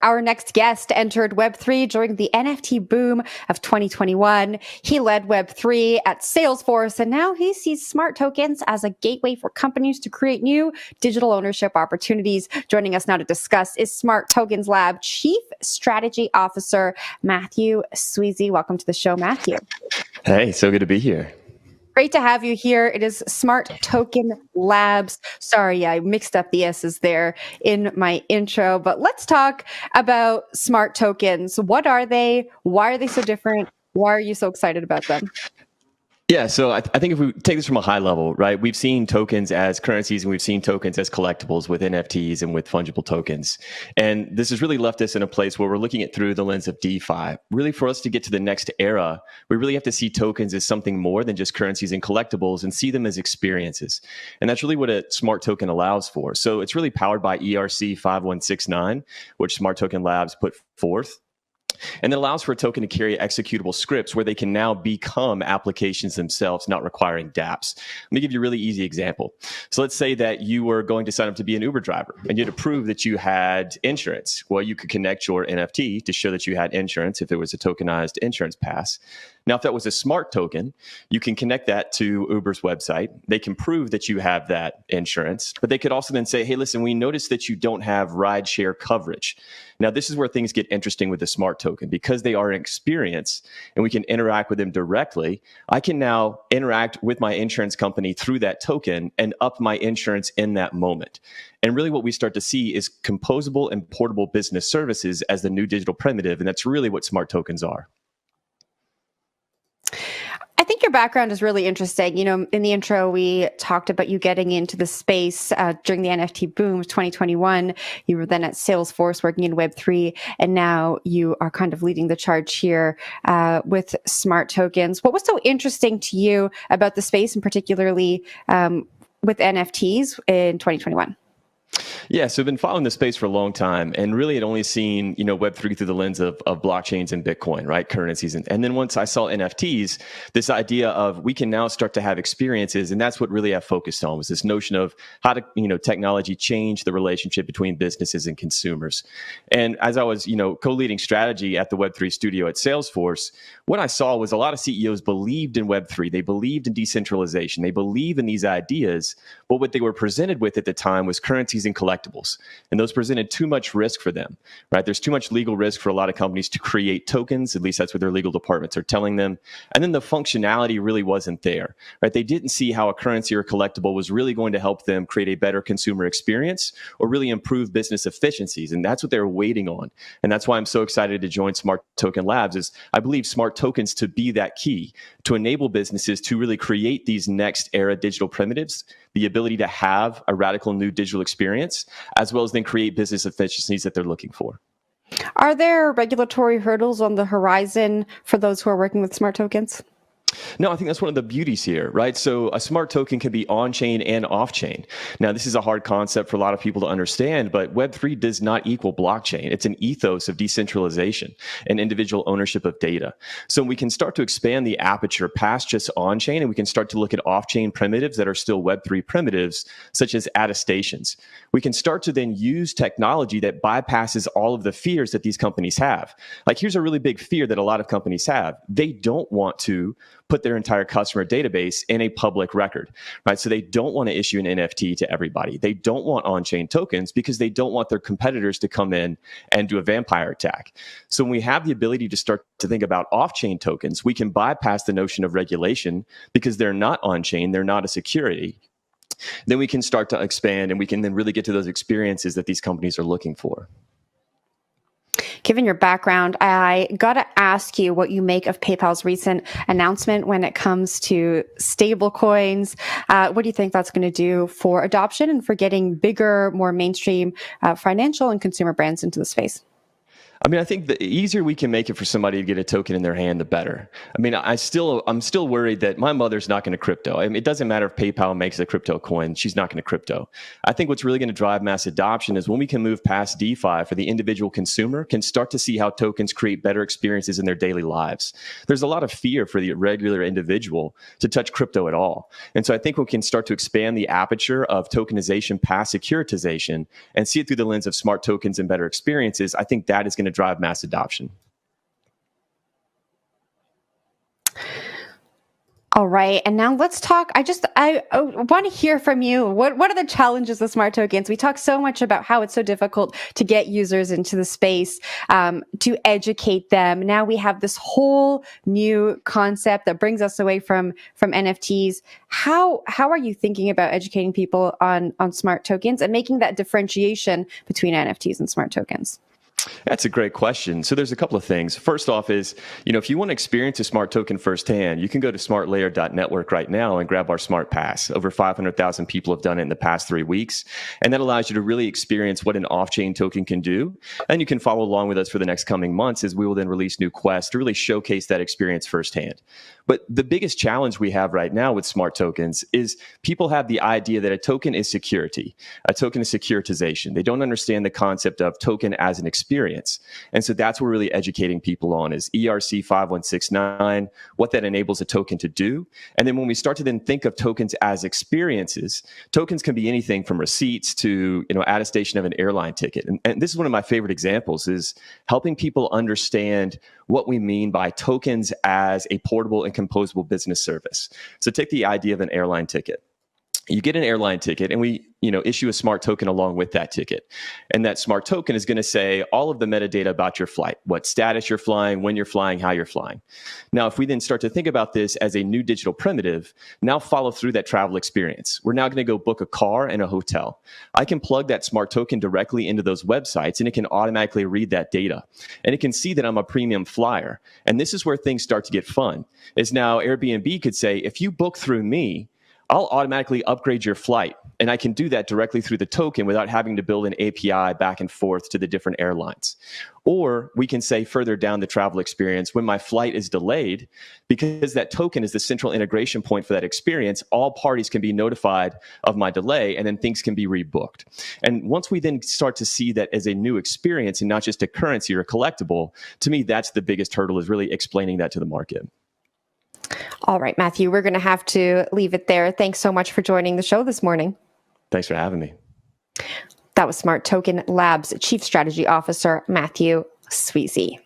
Our next guest entered Web3 during the NFT boom of 2021. He led Web3 at Salesforce, and now he sees smart tokens as a gateway for companies to create new digital ownership opportunities. Joining us now to discuss is Smart Tokens Lab Chief Strategy Officer, Matthew Sweezey. Welcome to the show, Matthew. Hey, so good to be here. Great to have you here. It is Smart Token Labs. Sorry, I mixed up the S's there in my intro, but let's talk about smart tokens. What are they? Why are they so different? Why are you so excited about them? Yeah, so I think if we take this from a high level, right, we've seen tokens as currencies and we've seen tokens as collectibles with NFTs and with fungible tokens. And this has really left us in a place where we're looking at through the lens of DeFi. Really, for us to get to the next era, we really have to see tokens as something more than just currencies and collectibles and see them as experiences. And that's really what a smart token allows for. So it's really powered by ERC 5169, which Smart Token Labs put forth. And it allows for a token to carry executable scripts where they can now become applications themselves, not requiring dApps. Let me give you a really easy example. So let's say that you were going to sign up to be an Uber driver and you had to prove that you had insurance. Well, you could connect your NFT to show that you had insurance if it was a tokenized insurance pass. Now, if that was a smart token, you can connect that to Uber's website. They can prove that you have that insurance, but they could also then say, hey, listen, we noticed that you don't have rideshare coverage. Now, this is where things get interesting with the smart token because they are an experience and we can interact with them directly. I can now interact with my insurance company through that token and up my insurance in that moment. And really what we start to see is composable and portable business services as the new digital primitive. And that's really what smart tokens are. I think your background is really interesting. You know, in the intro, we talked about you getting into the space during the NFT boom of 2021. You were then at Salesforce working in Web3, and now you are kind of leading the charge here with smart tokens. What was so interesting to you about the space, and particularly with NFTs in 2021? Yeah, so I've been following this space for a long time and really had only seen, Web3 through the lens of blockchains and Bitcoin, right? Currencies. And then once I saw NFTs, this idea of we can now start to have experiences. And that's what really I focused on was this notion of how to, technology change the relationship between businesses and consumers. And as I was, co-leading strategy at the Web3 studio at Salesforce, what I saw was a lot of CEOs believed in Web3. They believed in decentralization. They believe in these ideas. But what they were presented with at the time was currencies and collectibles. And those presented too much risk for them, right? There's too much legal risk for a lot of companies to create tokens. At least that's what their legal departments are telling them. And then the functionality really wasn't there, right? They didn't see how a currency or collectible was really going to help them create a better consumer experience or really improve business efficiencies. And that's what they're waiting on. And that's why I'm so excited to join Smart Token Labs is I believe smart tokens to be that key to enable businesses to really create these next era digital primitives, the ability to have a radical new digital experience, as well as then create business efficiencies that they're looking for. Are there regulatory hurdles on the horizon for those who are working with smart tokens? No, I think that's one of the beauties here, right? So a smart token can be on-chain and off-chain. Now, this is a hard concept for a lot of people to understand, but Web3 does not equal blockchain. It's an ethos of decentralization and individual ownership of data. So we can start to expand the aperture past just on-chain, and we can start to look at off-chain primitives that are still Web3 primitives, such as attestations. We can start to then use technology that bypasses all of the fears that these companies have. Like, here's a really big fear that a lot of companies have. They don't want to put their entire customer database in a public record, right? So they don't want to issue an NFT to everybody. They don't want on-chain tokens because they don't want their competitors to come in and do a vampire attack. So when we have the ability to start to think about off-chain tokens, we can bypass the notion of regulation because they're not on-chain, they're not a security. Then we can start to expand and we can then really get to those experiences that these companies are looking for. Given your background, I got to ask you what you make of PayPal's recent announcement when it comes to stable coins. What do you think that's going to do for adoption and for getting bigger, more mainstream financial and consumer brands into the space? I mean, I think the easier we can make it for somebody to get a token in their hand, the better. I mean, I'm still worried that my mother's not going to crypto. I mean, it doesn't matter if PayPal makes a crypto coin; she's not going to crypto. I think what's really going to drive mass adoption is when we can move past DeFi for the individual consumer, can start to see how tokens create better experiences in their daily lives. There's a lot of fear for the regular individual to touch crypto at all, and so I think we can start to expand the aperture of tokenization past securitization and see it through the lens of smart tokens and better experiences. I think that is going to drive mass adoption. All right. And now let's talk. I want to hear from you. What are the challenges of smart tokens? We talk so much about how it's so difficult to get users into the space, to educate them. Now we have this whole new concept that brings us away from NFTs. How are you thinking about educating people on smart tokens and making that differentiation between NFTs and smart tokens? That's a great question. So there's a couple of things. First off is, if you want to experience a smart token firsthand, you can go to smartlayer.network right now and grab our smart pass. Over 500,000 people have done it in the past 3 weeks. And that allows you to really experience what an off-chain token can do. And you can follow along with us for the next coming months as we will then release new quests to really showcase that experience firsthand. But the biggest challenge we have right now with smart tokens is people have the idea that a token is security. A token is securitization. They don't understand the concept of token as an experience. And so that's what we're really educating people on is ERC 5169, what that enables a token to do. And then when we start to then think of tokens as experiences, tokens can be anything from receipts to, attestation of an airline ticket. And this is one of my favorite examples is helping people understand what we mean by tokens as a portable and composable business service. So take the idea of an airline ticket. You get an airline ticket and we issue a smart token along with that ticket. And that smart token is going to say all of the metadata about your flight, what status you're flying, when you're flying, how you're flying. Now, if we then start to think about this as a new digital primitive, now follow through that travel experience. We're now going to go book a car and a hotel. I can plug that smart token directly into those websites and it can automatically read that data. And it can see that I'm a premium flyer. And this is where things start to get fun. Is now Airbnb could say, if you book through me, I'll automatically upgrade your flight. And I can do that directly through the token without having to build an API back and forth to the different airlines. Or we can say further down the travel experience, when my flight is delayed, because that token is the central integration point for that experience, all parties can be notified of my delay and then things can be rebooked. And once we then start to see that as a new experience and not just a currency or a collectible, to me, that's the biggest hurdle is really explaining that to the market. All right, Matthew, we're going to have to leave it there. Thanks so much for joining the show this morning. Thanks for having me. That was Smart Token Labs Chief Strategy Officer, Matthew Sweezey.